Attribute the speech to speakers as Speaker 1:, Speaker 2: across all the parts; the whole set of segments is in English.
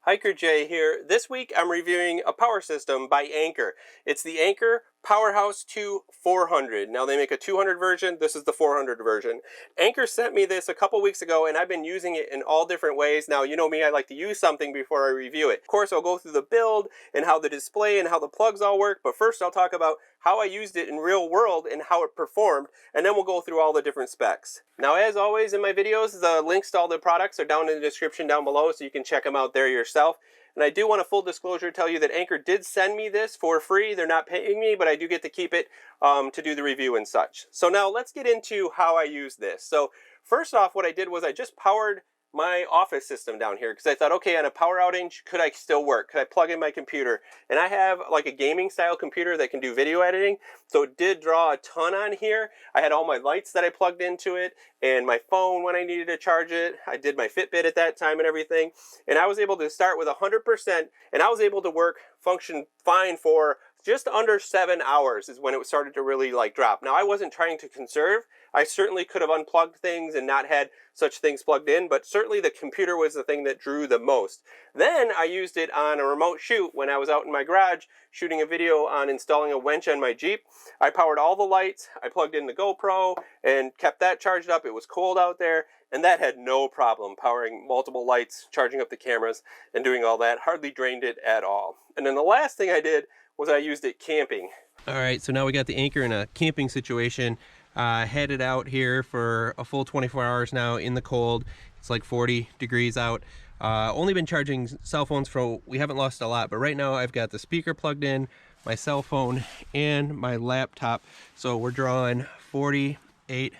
Speaker 1: Hiker Jay here. This week I'm reviewing a power system by Anker. It's the Anker Powerhouse 2 400. Now they make a 200 version, this is the 400 version. Anker sent me this a couple weeks ago and I've been using it in all different ways. Now you know me, I like to use something before I review it. Of course I'll go through the build and how the display and how the plugs all work, but first I'll talk about how I used it in real world and how it performed, and then we'll go through all the different specs. Now as always in my videos, the links to all the products are down in the description down below so you can check them out there yourself. And I do want a full disclosure to tell you that Anker did send me this for free. They're not paying me, but I do get to keep it to do the review and such. So now let's get into how I use this. So first off, what I did was I just powered my office system down here because I thought, okay, on a power outage, could I still work? Could I plug in my computer? And I have like a gaming style computer that can do video editing, so it did draw a ton on here. I had all my lights that I plugged into it and my phone when I needed to charge it. I did my Fitbit at that time and everything, and I was able to start with 100%, and I was able to function fine for just under 7 hours is when it started to really drop. Now I wasn't trying to conserve. I certainly could have unplugged things and not had such things plugged in, but certainly the computer was the thing that drew the most. Then I used it on a remote shoot when I was out in my garage shooting a video on installing a winch on my Jeep. I powered all the lights, I plugged in the GoPro and kept that charged up. It was cold out there, and that had no problem powering multiple lights, charging up the cameras, and doing all that. Hardly drained it at all. And then the last thing I did was I used it camping. All right, so now we got the Anker in a camping situation. Headed out here for a full 24 hours now in the cold. It's like 40 degrees out. Only been charging cell phones we haven't lost a lot, but right now I've got the speaker plugged in, my cell phone, and my laptop. So we're drawing 48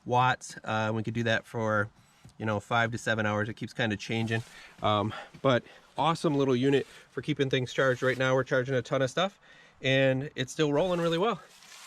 Speaker 1: watts. We could do that for, 5 to 7 hours. It keeps kind of changing. But awesome little unit for keeping things charged. Right now we're charging a ton of stuff and it's still rolling really well,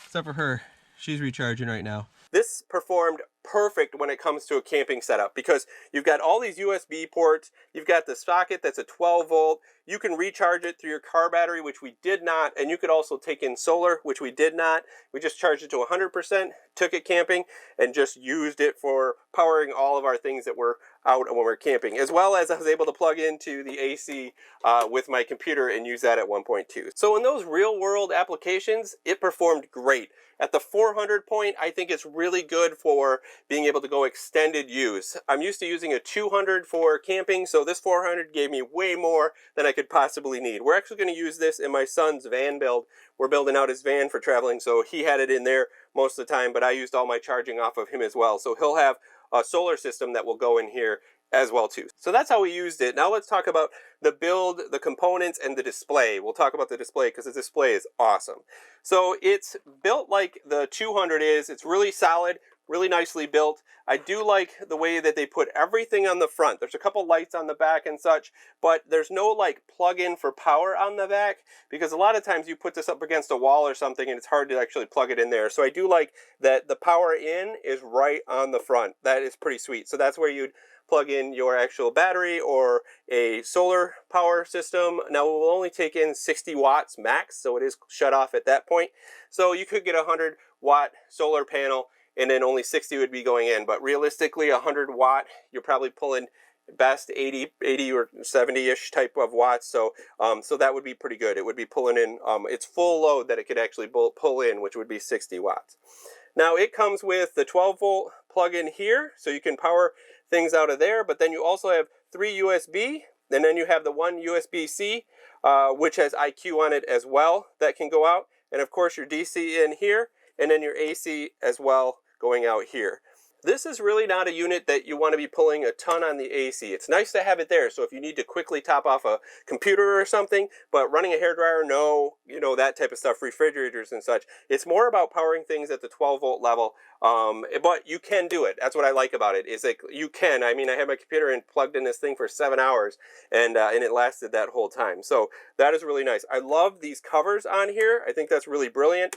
Speaker 1: except for her. She's recharging right now. This performed perfect when it comes to a camping setup because you've got all these USB ports, you've got the socket that's a 12 volt, you can recharge it through your car battery, which we did not, and you could also take in solar, which we did not. We just charged it to 100%, took it camping, and just used it for powering all of our things that were out when we're camping, as well as I was able to plug into the AC with my computer and use that at 1.2. So in those real world applications, it performed great. At the 400 point, I think it's really good for being able to go extended use. I'm used to using a 200 for camping, so this 400 gave me way more than I could possibly need. We're actually going to use this in my son's van build. We're building out his van for traveling, so he had it in there most of the time, but I used all my charging off of him as well. So he'll have a solar system that will go in here as well too. So that's how we used it. Now let's talk about the build, the components, and the display. We'll talk about the display because the display is awesome. So it's built like the 200 is. It's really solid, really nicely built. I do like the way that they put everything on the front. There's a couple lights on the back and such, but there's no plug-in for power on the back because a lot of times you put this up against a wall or something and it's hard to actually plug it in there. So I do like that the power in is right on the front. That is pretty sweet. So that's where you'd plug in your actual battery or a solar power system. Now it will only take in 60 watts max, so it is shut off at that point. So you could get a 100 watt solar panel and then only 60 would be going in. But realistically, 100 watt, you're probably pulling best 80 or 70-ish type of watts. So so that would be pretty good. It would be pulling in its full load that it could actually pull in, which would be 60 watts. Now it comes with the 12 volt plug-in here, so you can power things out of there, but then you also have 3 USB, and then you have the 1 USB-C, which has IQ on it as well, that can go out, and of course your DC in here, and then your AC as well going out here. This is really not a unit that you want to be pulling a ton on the AC. It's nice to have it there, so if you need to quickly top off a computer or something, but running a hairdryer, no, that type of stuff, refrigerators and such. It's more about powering things at the 12 volt level, but you can do it. That's what I like about it, is you can. I mean, I had my computer plugged in this thing for 7 hours, and it lasted that whole time. So that is really nice. I love these covers on here. I think that's really brilliant.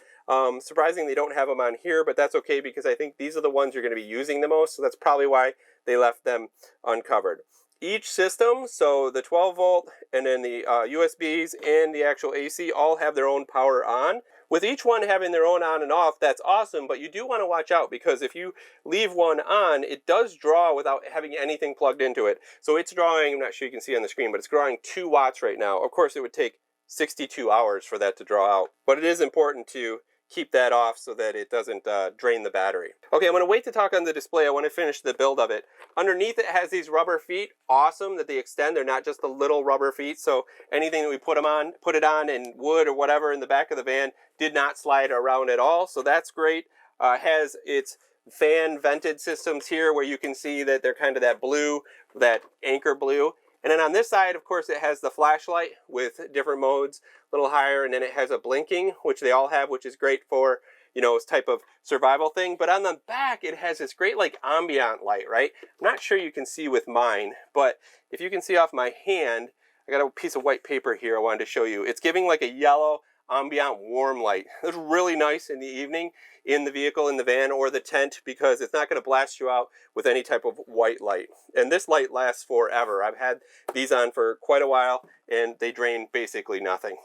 Speaker 1: Surprising they don't have them on here, but that's okay because I think these are the ones you're going to be using the most, so that's probably why they left them uncovered. Each system, so the 12 volt and then the USBs and the actual AC all have their own power on. With each one having their own on and off, that's awesome, but you do want to watch out because if you leave one on, it does draw without having anything plugged into it. So it's drawing, I'm not sure you can see on the screen, but it's drawing 2 watts right now. Of course, it would take 62 hours for that to draw out, but it is important to keep that off so that it doesn't drain the battery. Okay, I'm going to wait to talk on the display. I want to finish the build of it. Underneath it has these rubber feet. Awesome that they extend. They're not just the little rubber feet, so anything that we put it on in wood or whatever in the back of the van did not slide around at all, so that's great. Has its fan vented systems here where you can see that they're kind of that blue, that Anker blue. And then on this side, of course, it has the flashlight with different modes, a little higher, and then it has a blinking, which they all have, which is great for, you know, this type of survival thing. But on the back, it has this great, like, ambient light, right? I'm not sure you can see with mine, but if you can see off my hand, I got a piece of white paper here I wanted to show you. It's giving like a yellow ambient warm light. It's really nice in the evening in the vehicle, in the van, or the tent, because it's not going to blast you out with any type of white light. And this light lasts forever. I've had these on for quite a while, and they drain basically nothing.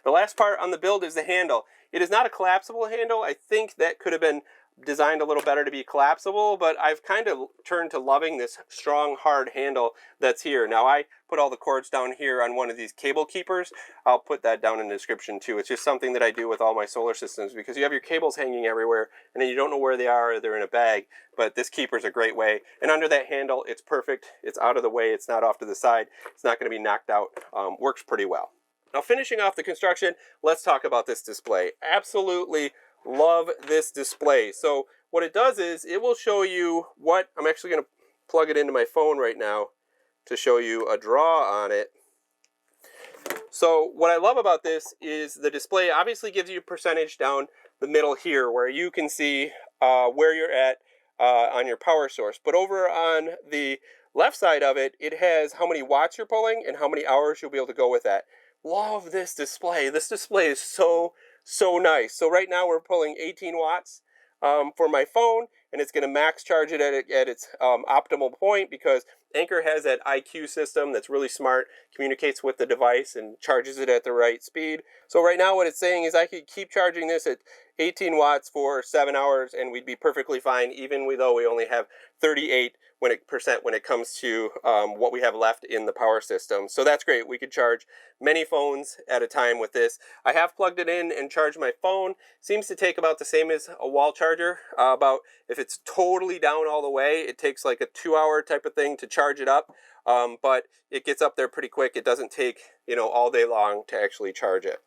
Speaker 1: The last part on the build is the handle. It is not a collapsible handle. I think that could have been designed a little better to be collapsible, but I've kind of turned to loving this strong, hard handle that's here. Now, I put all the cords down here on one of these cable keepers. I'll put that down in the description too. It's just something that I do with all my solar systems because you have your cables hanging everywhere and then you don't know where they are or they're in a bag, but this keeper's a great way. And under that handle, it's perfect. It's out of the way. It's not off to the side. It's not going to be knocked out. Works pretty well. Now, finishing off the construction, let's talk about this display. Absolutely love this display. So what it does is it will show you what, I'm actually going to plug it into my phone right now to show you a draw on it. So what I love about this is the display obviously gives you percentage down the middle here where you can see where you're at on your power source. But over on the left side of it, it has how many watts you're pulling and how many hours you'll be able to go with that. Love this display. This display is so nice. So right now we're pulling 18 watts for my phone, and it's going to max charge it at its optimal point because Anker has that IQ system that's really smart, communicates with the device and charges it at the right speed. So right now what it's saying is I could keep charging this at 18 watts for 7 hours and we'd be perfectly fine, even though we only have 38% when it comes to what we have left in the power system. So that's great. We could charge many phones at a time with this. I have plugged it in and charged my phone. Seems to take about the same as a wall charger. About if it's totally down all the way, it takes like a 2-hour type of thing to charge it up. But it gets up there pretty quick. It doesn't take, you know, all day long to actually charge it.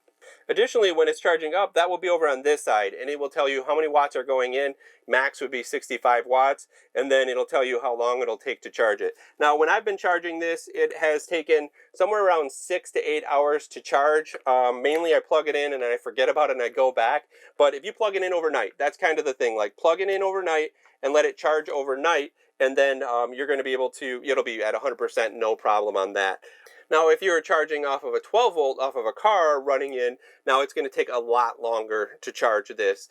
Speaker 1: Additionally, when it's charging up, that will be over on this side, and it will tell you how many watts are going in. Max would be 65 watts, and then it'll tell you how long it'll take to charge it. Now, when I've been charging this, it has taken somewhere around 6 to 8 hours to charge. Mainly, I plug it in, and I forget about it, and I go back. But if you plug it in overnight, that's kind of the thing. Like, plug it in overnight and let it charge overnight, and then you're going to be able to, it'll be at 100%, no problem on that. Now, if you're charging off of a 12 volt off of a car running in, now it's going to take a lot longer to charge this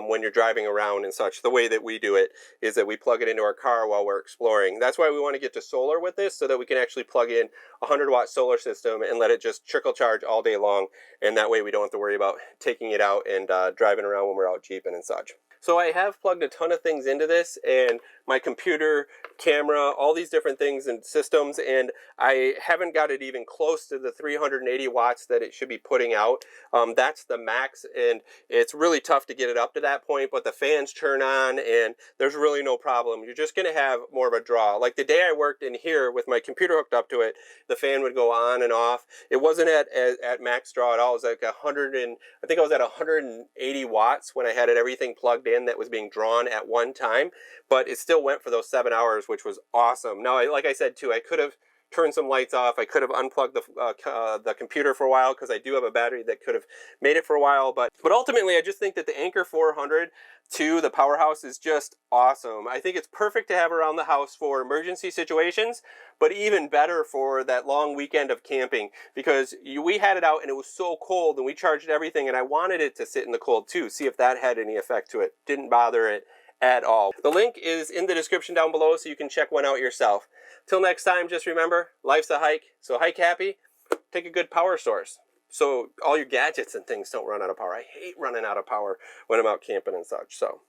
Speaker 1: when you're driving around and such. The way that we do it is that we plug it into our car while we're exploring. That's why we want to get to solar with this, so that we can actually plug in a 100-watt solar system and let it just trickle charge all day long. And that way we don't have to worry about taking it out and driving around when we're out jeeping and such. So I have plugged a ton of things into this, and my computer, camera, all these different things and systems, and I haven't got it even close to the 380 watts that it should be putting out. That's the max, and it's really tough to get it up to that point, but the fans turn on, and there's really no problem. You're just going to have more of a draw. Like the day I worked in here with my computer hooked up to it, the fan would go on and off. It wasn't at max draw at all. It was like I think I was at 180 watts when I had everything plugged in that was being drawn at one time, but it still went for those 7 hours, which was awesome. Now, like I said too, I could have turned some lights off. I could have unplugged the computer for a while because I do have a battery that could have made it for a while. But ultimately, I just think that the Anker 400 to the Powerhouse is just awesome. I think it's perfect to have around the house for emergency situations, but even better for that long weekend of camping, because we had it out and it was so cold and we charged everything, and I wanted it to sit in the cold too, see if that had any effect to it. Didn't bother it at all. The link is in the description down below so you can check one out yourself. Till next time, just remember, life's a hike, so hike happy, take a good power source. so all your gadgets and things don't run out of power. I hate running out of power when I'm out camping and such. So